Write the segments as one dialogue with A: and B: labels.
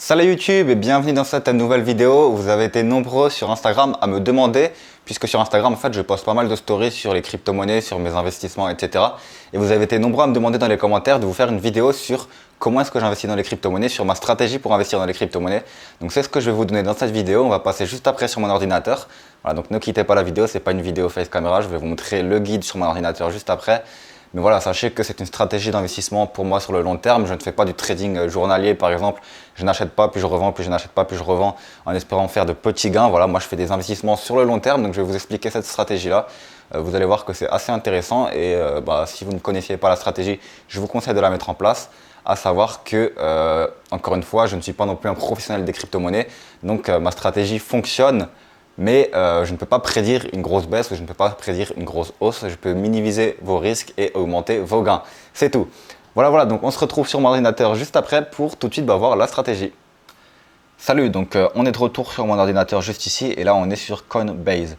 A: Salut YouTube et bienvenue dans cette nouvelle vidéo. Vous avez été nombreux sur Instagram à me demander, puisque sur Instagram en fait je poste pas mal de stories sur les crypto-monnaies, sur mes investissements, etc. Et vous avez été nombreux à me demander dans les commentaires de vous faire une vidéo sur comment est-ce que j'investis dans les crypto-monnaies, sur ma stratégie pour investir dans les crypto-monnaies. Donc c'est ce que je vais vous donner dans cette vidéo. On va passer juste après sur mon ordinateur. Voilà, donc ne quittez pas la vidéo, c'est pas une vidéo face caméra, je vais vous montrer le guide sur mon ordinateur juste après. Mais voilà, sachez que c'est une stratégie d'investissement pour moi sur le long terme. Je ne fais pas du trading journalier par exemple. Je n'achète pas, puis je revends, puis je n'achète pas, puis je revends en espérant faire de petits gains. Voilà, moi je fais des investissements sur le long terme. Donc je vais vous expliquer cette stratégie-là. Vous allez voir que c'est assez intéressant. Et si vous ne connaissiez pas la stratégie, je vous conseille de la mettre en place. À savoir que, encore une fois, je ne suis pas non plus un professionnel des crypto-monnaies. Donc ma stratégie fonctionne. Mais je ne peux pas prédire une grosse baisse ou je ne peux pas prédire une grosse hausse. Je peux minimiser vos risques et augmenter vos gains. C'est tout. Voilà, donc on se retrouve sur mon ordinateur juste après pour tout de suite voir la stratégie. Salut, donc on est de retour sur mon ordinateur juste ici et là on est sur Coinbase.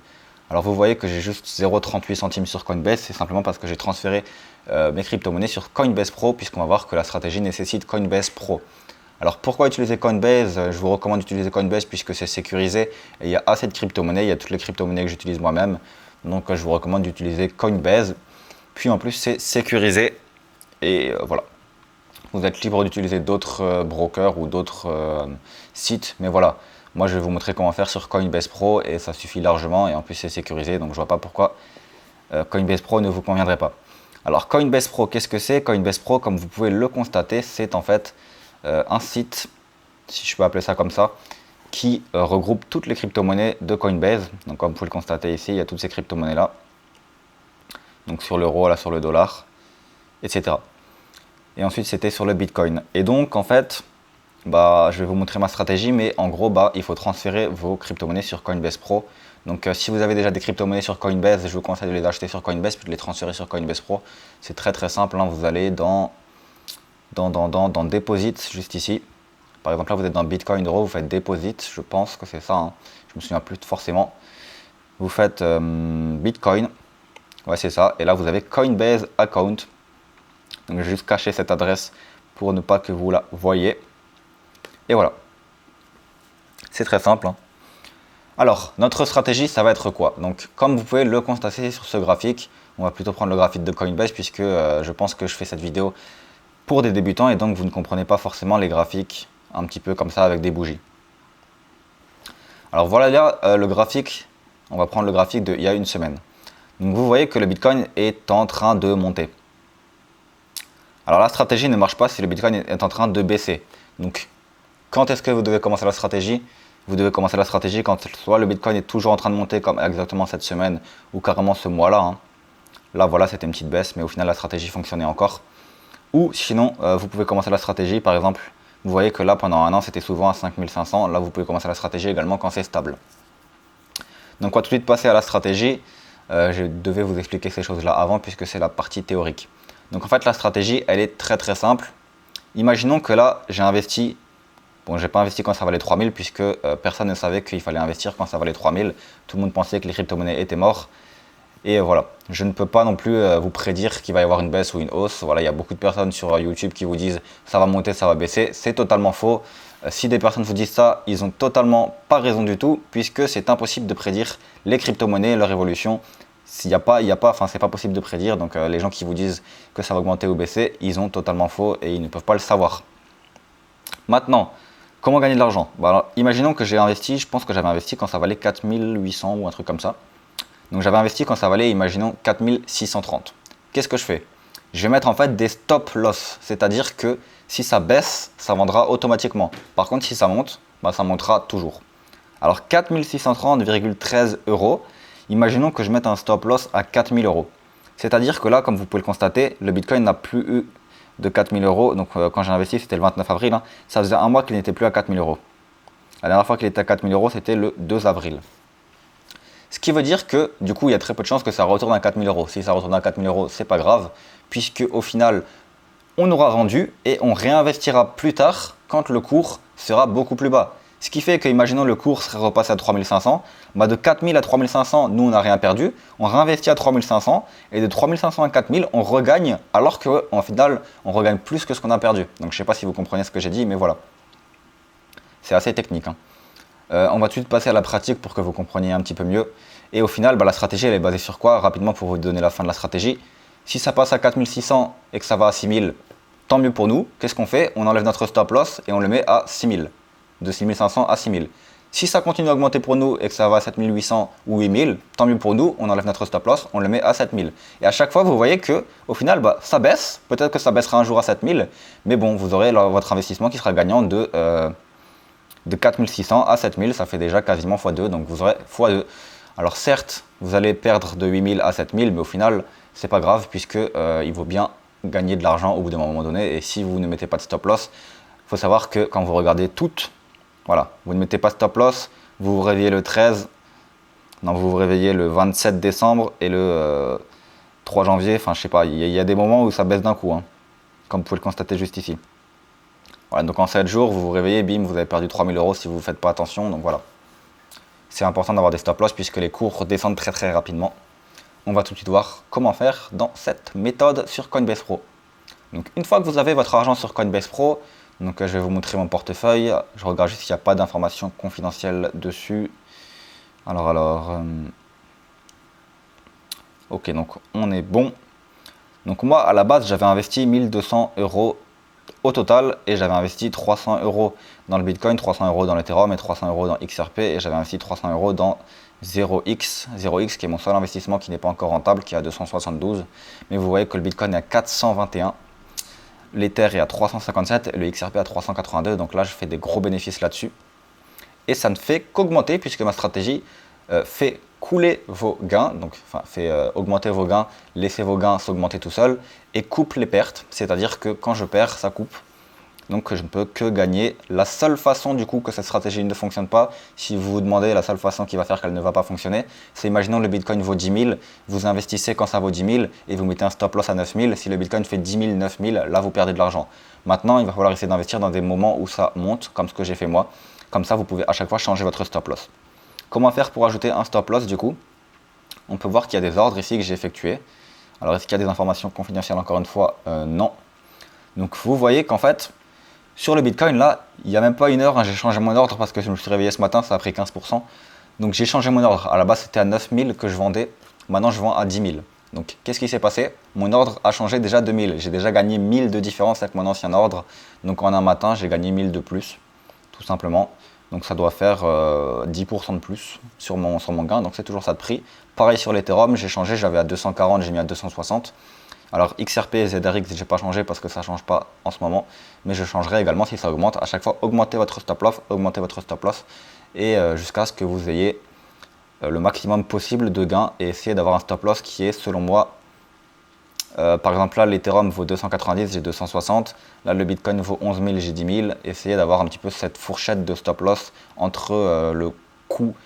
A: Alors vous voyez que j'ai juste 0,38 centimes sur Coinbase, c'est simplement parce que j'ai transféré mes crypto-monnaies sur Coinbase Pro puisqu'on va voir que la stratégie nécessite Coinbase Pro. Alors pourquoi utiliser Coinbase? Je vous recommande d'utiliser Coinbase puisque c'est sécurisé et il y a assez de crypto-monnaies, il y a toutes les crypto-monnaies que j'utilise moi-même. Donc je vous recommande d'utiliser Coinbase. Puis en plus c'est sécurisé et voilà. Vous êtes libre d'utiliser d'autres brokers ou d'autres sites, mais voilà. Moi je vais vous montrer comment faire sur Coinbase Pro et ça suffit largement et en plus c'est sécurisé donc je vois pas pourquoi Coinbase Pro ne vous conviendrait pas. Alors Coinbase Pro, qu'est-ce que c'est? Coinbase Pro, comme vous pouvez le constater, c'est en fait un site, si je peux appeler ça comme ça, qui regroupe toutes les crypto-monnaies de Coinbase. Donc comme vous pouvez le constater ici, il y a toutes ces crypto-monnaies là. Donc sur l'euro, là sur le dollar, etc. Et ensuite c'était sur le Bitcoin. Et donc en fait, je vais vous montrer ma stratégie, mais en gros il faut transférer vos crypto-monnaies sur Coinbase Pro. Donc si vous avez déjà des crypto-monnaies sur Coinbase, je vous conseille de les acheter sur Coinbase puis de les transférer sur Coinbase Pro. C'est très simple, hein. Vous allez dans Deposit, juste ici. Par exemple, là, vous êtes dans Bitcoin Euro, vous faites Deposit, je pense que c'est ça, hein. Je me souviens plus forcément. Vous faites Bitcoin, ouais, c'est ça. Et là, vous avez Coinbase Account. Donc, je vais juste cacher cette adresse pour ne pas que vous la voyez. Et voilà. C'est très simple, hein. Alors, notre stratégie, ça va être quoi? Donc, comme vous pouvez le constater sur ce graphique, on va plutôt prendre le graphique de Coinbase puisque je pense que je fais cette vidéo pour des débutants et donc vous ne comprenez pas forcément les graphiques un petit peu comme ça avec des bougies. Alors voilà là, le graphique, on va prendre le graphique d'il y a une semaine. Donc vous voyez que le Bitcoin est en train de monter. Alors la stratégie ne marche pas si le Bitcoin est en train de baisser. Donc quand est-ce que vous devez commencer la stratégie? Vous devez commencer la stratégie quand soit le Bitcoin est toujours en train de monter comme exactement cette semaine ou carrément ce mois-là, hein. Là voilà, c'était une petite baisse mais au final la stratégie fonctionnait encore. Ou sinon, vous pouvez commencer la stratégie, par exemple, vous voyez que là, pendant un an, c'était souvent à 5500. Là, vous pouvez commencer la stratégie également quand c'est stable. Donc, on va tout de suite passer à la stratégie. Je devais vous expliquer ces choses-là avant, puisque c'est la partie théorique. Donc, en fait, la stratégie, elle est très simple. Imaginons que là, j'ai investi, bon, j'ai pas investi quand ça valait 3000, puisque personne ne savait qu'il fallait investir quand ça valait 3000. Tout le monde pensait que les crypto-monnaies étaient mortes. Et voilà, je ne peux pas non plus vous prédire qu'il va y avoir une baisse ou une hausse. Voilà, il y a beaucoup de personnes sur YouTube qui vous disent ça va monter, ça va baisser. C'est totalement faux. Si des personnes vous disent ça, ils ont totalement pas raison du tout, puisque c'est impossible de prédire les crypto-monnaies, leur évolution. C'est pas possible de prédire. Donc les gens qui vous disent que ça va augmenter ou baisser, ils ont totalement faux et ils ne peuvent pas le savoir. Maintenant, comment gagner de l'argent? Alors, imaginons que j'ai investi, je pense que j'avais investi quand ça valait 4800 ou un truc comme ça. Donc j'avais investi quand ça valait, imaginons, 4630. Qu'est-ce que je fais? Je vais mettre en fait des stop loss, c'est-à-dire que si ça baisse, ça vendra automatiquement. Par contre, si ça monte, ça montera toujours. Alors 4630,13 euros, imaginons que je mette un stop loss à 4000 euros. C'est-à-dire que là, comme vous pouvez le constater, le Bitcoin n'a plus eu de 4000 euros. Donc quand j'ai investi, c'était le 29 avril, hein, ça faisait un mois qu'il n'était plus à 4000 euros. La dernière fois qu'il était à 4000 euros, c'était le 2 avril. Ce qui veut dire que du coup il y a très peu de chances que ça retourne à 4000 euros. Si ça retourne à 4000 euros, c'est pas grave, puisque au final on aura vendu et on réinvestira plus tard quand le cours sera beaucoup plus bas. Ce qui fait que, imaginons le cours serait repassé à 3500, de 4000 à 3500, nous on n'a rien perdu, on réinvestit à 3500 et de 3500 à 4000 on regagne alors qu'en final on regagne plus que ce qu'on a perdu. Donc je ne sais pas si vous comprenez ce que j'ai dit, mais voilà. C'est assez technique, hein. On va tout de suite passer à la pratique pour que vous compreniez un petit peu mieux. Et au final, la stratégie, elle est basée sur quoi? Rapidement, pour vous donner la fin de la stratégie. Si ça passe à 4600 et que ça va à 6000, tant mieux pour nous. Qu'est-ce qu'on fait? On enlève notre stop loss et on le met à 6000. De 6500 à 6000. Si ça continue à augmenter pour nous et que ça va à 7800 ou 8000, tant mieux pour nous. On enlève notre stop loss, on le met à 7000. Et à chaque fois, vous voyez que au final, ça baisse. Peut-être que ça baissera un jour à 7000. Mais bon, vous aurez votre investissement qui sera gagnant de 4600 à 7000. Ça fait déjà quasiment x2. Donc vous aurez x2. Alors certes, vous allez perdre de 8000 à 7000. Mais au final, c'est pas grave puisque il vaut bien gagner de l'argent au bout d'un moment donné. Et si vous ne mettez pas de stop loss, il faut savoir que quand vous regardez toutes, voilà, vous ne mettez pas stop loss, vous vous réveillez le 13, non, vous vous réveillez le 27 décembre et le 3 janvier, enfin je sais pas, il y a des moments où ça baisse d'un coup, hein, comme vous pouvez le constater juste ici. Voilà, donc en 7 jours, vous vous réveillez, bim, vous avez perdu 3000 € si vous ne faites pas attention, donc voilà. C'est important d'avoir des stop loss puisque les cours descendent très très rapidement. On va tout de suite voir comment faire dans cette méthode sur Coinbase Pro. Donc une fois que vous avez votre argent sur Coinbase Pro, donc je vais vous montrer mon portefeuille. Je regarde juste s'il n'y a pas d'informations confidentielles dessus. Ok, donc on est bon. Donc moi à la base j'avais investi 1200 € au total et j'avais investi 300 € dans le Bitcoin, 300 € dans l'Ethereum et 300 € dans XRP et j'avais investi 300 € dans 0x qui est mon seul investissement qui n'est pas encore rentable, qui est à 272. Mais vous voyez que le Bitcoin est à 421, l'Ether est à 357 et le XRP à 382. Donc là je fais des gros bénéfices là-dessus. Et ça ne fait qu'augmenter puisque ma stratégie fait couler vos gains, donc fait augmenter vos gains, laisser vos gains s'augmenter tout seul et coupe les pertes. C'est-à-dire que quand je perds, ça coupe. Donc je ne peux que gagner. La seule façon du coup que cette stratégie ne fonctionne pas, si vous vous demandez la seule façon qui va faire qu'elle ne va pas fonctionner, c'est imaginons le Bitcoin vaut 10 000, vous investissez quand ça vaut 10 000 et vous mettez un stop loss à 9 000. Si le Bitcoin fait 10 000, 9 000, là vous perdez de l'argent. Maintenant il va falloir essayer d'investir dans des moments où ça monte, comme ce que j'ai fait moi. Comme ça vous pouvez à chaque fois changer votre stop loss. Comment faire pour ajouter un stop loss du coup? On peut voir qu'il y a des ordres ici que j'ai effectués. Alors est-ce qu'il y a des informations confidentielles encore une fois? Non. Donc vous voyez qu'en fait, sur le Bitcoin, là, il n'y a même pas une heure, hein, j'ai changé mon ordre parce que je me suis réveillé ce matin, ça a pris 15%. Donc j'ai changé mon ordre. À la base, c'était à 9 000 que je vendais. Maintenant, je vends à 10 000. Donc qu'est-ce qui s'est passé? Mon ordre a changé déjà de 1000. J'ai déjà gagné 1000 de différence avec mon ancien ordre. Donc en un matin, j'ai gagné 1000 de plus, tout simplement. Donc ça doit faire 10% de plus sur mon gain. Donc c'est toujours ça de prix. Pareil sur l'Ethereum, j'ai changé, j'avais à 240, j'ai mis à 260. Alors XRP et ZRX, je n'ai pas changé parce que ça ne change pas en ce moment, mais je changerai également si ça augmente. À chaque fois, augmentez votre stop loss, et jusqu'à ce que vous ayez le maximum possible de gains et essayez d'avoir un stop loss qui est, selon moi, par exemple là, l'Ethereum vaut 290, j'ai 260. Là, le Bitcoin vaut 11 000, j'ai 10 000. Essayez d'avoir un petit peu cette fourchette de stop loss entre le coût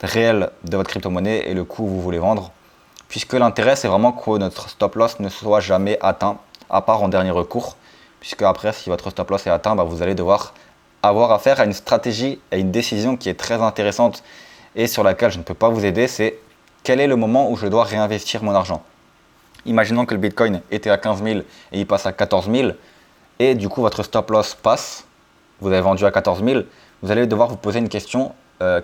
A: réel de votre crypto-monnaie et le coût où vous voulez vendre. Puisque l'intérêt, c'est vraiment que notre stop loss ne soit jamais atteint, à part en dernier recours. Puisque après, si votre stop loss est atteint, vous allez devoir avoir affaire à une stratégie, à une décision qui est très intéressante et sur laquelle je ne peux pas vous aider. C'est quel est le moment où je dois réinvestir mon argent. Imaginons que le Bitcoin était à 15 000 et il passe à 14 000. Et du coup, votre stop loss passe. Vous avez vendu à 14 000. Vous allez devoir vous poser une question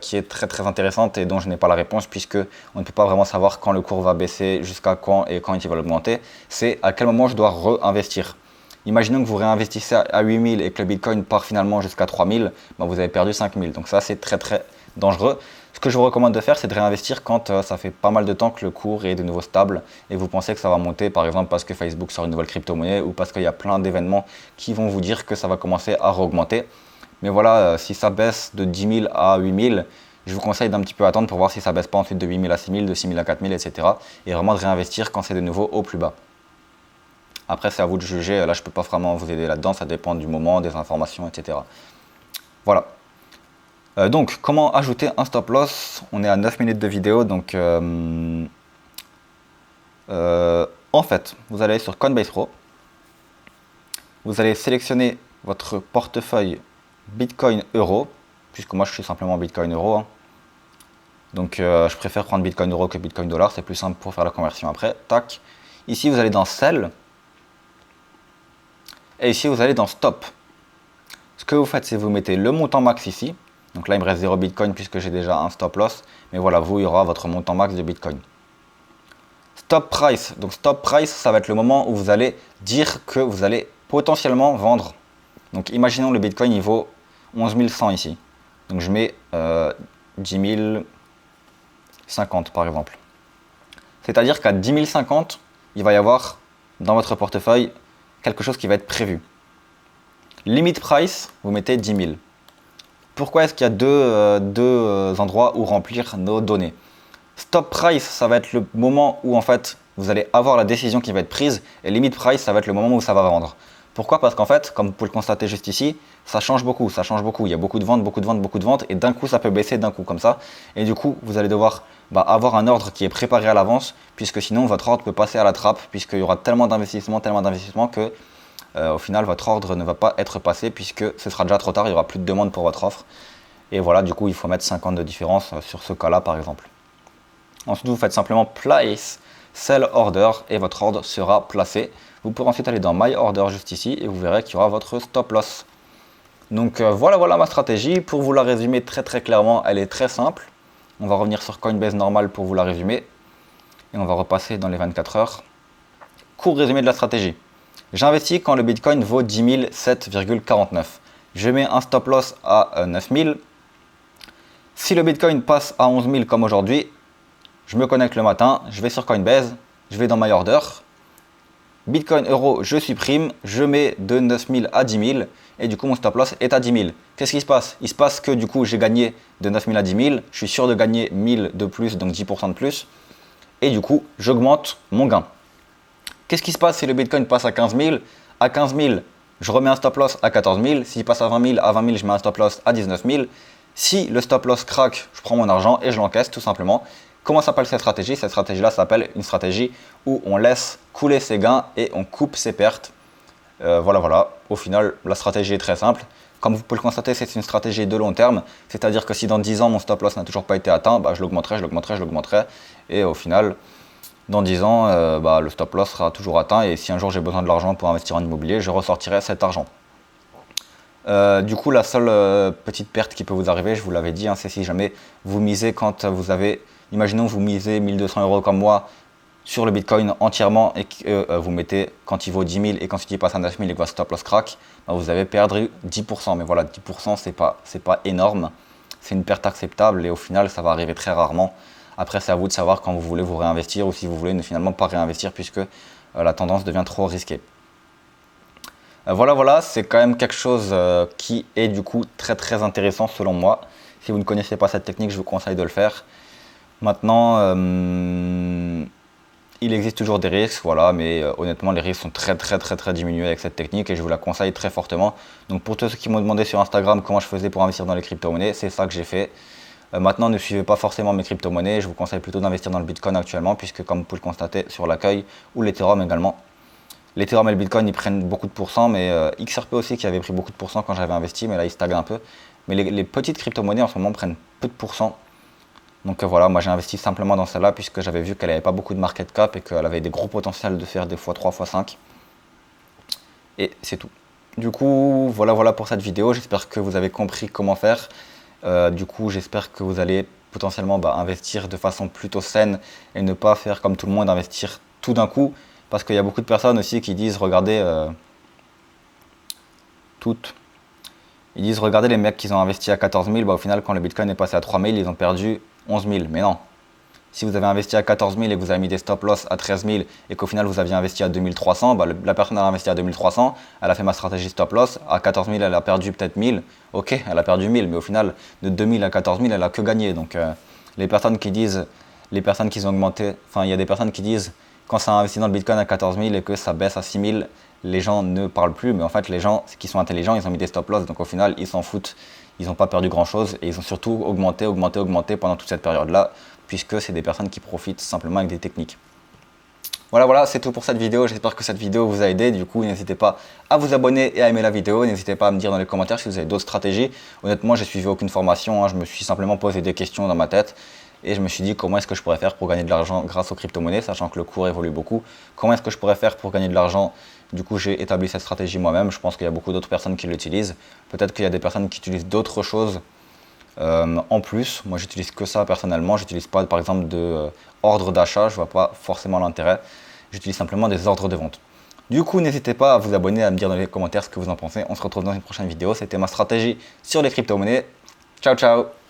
A: qui est très très intéressante et dont je n'ai pas la réponse puisque on ne peut pas vraiment savoir quand le cours va baisser, jusqu'à quand et quand il va augmenter. C'est à quel moment je dois réinvestir. Imaginons que vous réinvestissez à 8 000 et que le Bitcoin part finalement jusqu'à 3 000, vous avez perdu 5 000. Donc ça, c'est très très dangereux. Ce que je vous recommande de faire, c'est de réinvestir quand ça fait pas mal de temps que le cours est de nouveau stable et vous pensez que ça va monter, par exemple parce que Facebook sort une nouvelle crypto-monnaie ou parce qu'il y a plein d'événements qui vont vous dire que ça va commencer à augmenter. Mais voilà, si ça baisse de 10 000 à 8 000, je vous conseille d'un petit peu attendre pour voir si ça baisse pas ensuite de 8 000 à 6 000, de 6 000 à 4 000, etc. Et vraiment de réinvestir quand c'est de nouveau au plus bas. Après, c'est à vous de juger. Là, je ne peux pas vraiment vous aider là-dedans. Ça dépend du moment, des informations, etc. Voilà. Donc, comment ajouter un stop loss? On est à 9 minutes de vidéo. Donc, en fait, vous allez sur Coinbase Pro. Vous allez sélectionner votre portefeuille Bitcoin Euro, puisque moi je suis simplement Bitcoin Euro. Hein. Donc je préfère prendre Bitcoin Euro que Bitcoin Dollar, c'est plus simple pour faire la conversion après. Tac. Ici vous allez dans Sell. Et ici vous allez dans Stop. Ce que vous faites, c'est vous mettez le montant max ici. Donc là, il me reste 0 Bitcoin puisque j'ai déjà un stop loss. Mais voilà, vous, il y aura votre montant max de Bitcoin. Stop price. Donc stop price, ça va être le moment où vous allez dire que vous allez potentiellement vendre. Donc imaginons le Bitcoin, il vaut 11 100 ici. Donc je mets 10 050 par exemple. C'est-à-dire qu'à 10 050, il va y avoir dans votre portefeuille quelque chose qui va être prévu. Limit price, vous mettez 10 000. Pourquoi est-ce qu'il y a deux endroits où remplir nos données? Stop price, ça va être le moment où en fait vous allez avoir la décision qui va être prise, et limit price, ça va être le moment où ça va vendre. Pourquoi? Parce qu'en fait, comme vous pouvez le constater juste ici, ça change beaucoup, ça change beaucoup. Il y a beaucoup de ventes, beaucoup de ventes, beaucoup de ventes, et d'un coup ça peut baisser d'un coup comme ça. Et du coup, vous allez devoir avoir un ordre qui est préparé à l'avance, puisque sinon votre ordre peut passer à la trappe, puisqu'il y aura tellement d'investissements que au final votre ordre ne va pas être passé, puisque ce sera déjà trop tard, il n'y aura plus de demande pour votre offre. Et voilà, du coup, il faut mettre 50 de différence sur ce cas-là par exemple. Ensuite, vous faites simplement place sell order et votre ordre sera placé. Vous pourrez ensuite aller dans my order juste ici et vous verrez qu'il y aura votre stop loss. Donc voilà ma stratégie. Pour vous la résumer très clairement, elle est très simple. On va revenir sur Coinbase normal pour vous la résumer. Et on va repasser dans les 24 heures. Court résumé de la stratégie. J'investis quand le Bitcoin vaut 10 007,49. Je mets un stop loss à 9 000. Si le Bitcoin passe à 11 000 comme aujourd'hui, je me connecte le matin, je vais sur Coinbase, je vais dans My Order. Bitcoin Euro, je supprime, je mets de 9 000 à 10 000 et du coup mon stop loss est à 10 000. Qu'est-ce qui se passe? Il se passe que du coup j'ai gagné de 9 000 à 10 000, je suis sûr de gagner 1000 de plus, donc 10% de plus. Et du coup, j'augmente mon gain. Qu'est-ce qui se passe si le Bitcoin passe à 15 000? À 15 000, je remets un stop loss à 14 000. S'il passe à 20 000, je mets un stop loss à 19 000. Si le stop loss craque, je prends mon argent et je l'encaisse tout simplement. Comment s'appelle cette stratégie? Cette stratégie-là s'appelle une stratégie où on laisse couler ses gains et on coupe ses pertes. Voilà. Au final, la stratégie est très simple. Comme vous pouvez le constater, c'est une stratégie de long terme. C'est-à-dire que si dans 10 ans, mon stop loss n'a toujours pas été atteint, je l'augmenterai. Et au final, dans 10 ans, le stop loss sera toujours atteint. Et si un jour j'ai besoin de l'argent pour investir en immobilier, je ressortirai cet argent. Du coup, la seule petite perte qui peut vous arriver, je vous l'avais dit, c'est si jamais vous misez quand vous avez... Imaginons que vous misez 1 200 € comme moi sur le Bitcoin entièrement et que vous mettez quand il vaut 10 000 et quand il passe à 9 000 et que votre stop loss craque, vous avez perdu 10%. Mais voilà, 10% c'est pas énorme, c'est une perte acceptable et au final ça va arriver très rarement. Après c'est à vous de savoir quand vous voulez vous réinvestir ou si vous voulez ne finalement pas réinvestir puisque la tendance devient trop risquée. Voilà, c'est quand même quelque chose qui est du coup très intéressant selon moi. Si vous ne connaissez pas cette technique, je vous conseille de le faire. Maintenant, il existe toujours des risques, voilà, mais honnêtement, les risques sont très diminués avec cette technique et je vous la conseille très fortement. Donc pour tous ceux qui m'ont demandé sur Instagram comment je faisais pour investir dans les crypto-monnaies, c'est ça que j'ai fait. Maintenant, ne suivez pas forcément mes crypto-monnaies, je vous conseille plutôt d'investir dans le Bitcoin actuellement, puisque comme vous pouvez le constater sur l'accueil, ou l'Ethereum également. L'Ethereum et le Bitcoin, ils prennent beaucoup de pourcents, mais XRP aussi qui avait pris beaucoup de pourcents quand j'avais investi, mais là, il stagne un peu. Mais les petites crypto-monnaies en ce moment prennent peu de pourcents. Donc voilà, moi j'ai investi simplement dans celle-là puisque j'avais vu qu'elle n'avait pas beaucoup de market cap et qu'elle avait des gros potentiels de faire des x3, x5. Et c'est tout. Du coup, voilà pour cette vidéo. J'espère que vous avez compris comment faire. Du coup, j'espère que vous allez potentiellement investir de façon plutôt saine et ne pas faire comme tout le monde, investir tout d'un coup. Parce qu'il y a beaucoup de personnes aussi qui disent, regardez, ils disent, regardez les mecs qui ont investi à 14 000, au final quand le Bitcoin est passé à 3 000, ils ont perdu 11 000, mais non. Si vous avez investi à 14 000 et que vous avez mis des stop loss à 13 000 et qu'au final vous aviez investi à 2300, la personne a investi à 2300, elle a fait ma stratégie stop loss, à 14 000 elle a perdu peut-être 1000, ok, elle a perdu 1000, mais au final de 2000 à 14 000 elle a que gagné. Donc les personnes qui ont augmenté, il y a des personnes qui disent quand ça a investi dans le Bitcoin à 14 000 et que ça baisse à 6 000, les gens ne parlent plus, mais en fait les gens qui sont intelligents, ils ont mis des stop loss, donc au final ils s'en foutent. Ils n'ont pas perdu grand chose et ils ont surtout augmenté pendant toute cette période-là, puisque c'est des personnes qui profitent simplement avec des techniques. Voilà, c'est tout pour cette vidéo. J'espère que cette vidéo vous a aidé. Du coup, n'hésitez pas à vous abonner et à aimer la vidéo. N'hésitez pas à me dire dans les commentaires si vous avez d'autres stratégies. Honnêtement, j'ai suivi aucune formation. Je me suis simplement posé des questions dans ma tête et je me suis dit comment est-ce que je pourrais faire pour gagner de l'argent grâce aux crypto-monnaies, sachant que le cours évolue beaucoup. Comment est-ce que je pourrais faire pour gagner de l'argent Du coup, j'ai établi cette stratégie moi-même. Je pense qu'il y a beaucoup d'autres personnes qui l'utilisent. Peut-être qu'il y a des personnes qui utilisent d'autres choses en plus. Moi, j'utilise que ça personnellement. J'utilise pas, par exemple, de ordre d'achat. Je vois pas forcément l'intérêt. J'utilise simplement des ordres de vente. Du coup, n'hésitez pas à vous abonner, à me dire dans les commentaires ce que vous en pensez. On se retrouve dans une prochaine vidéo. C'était ma stratégie sur les crypto-monnaies. Ciao, ciao!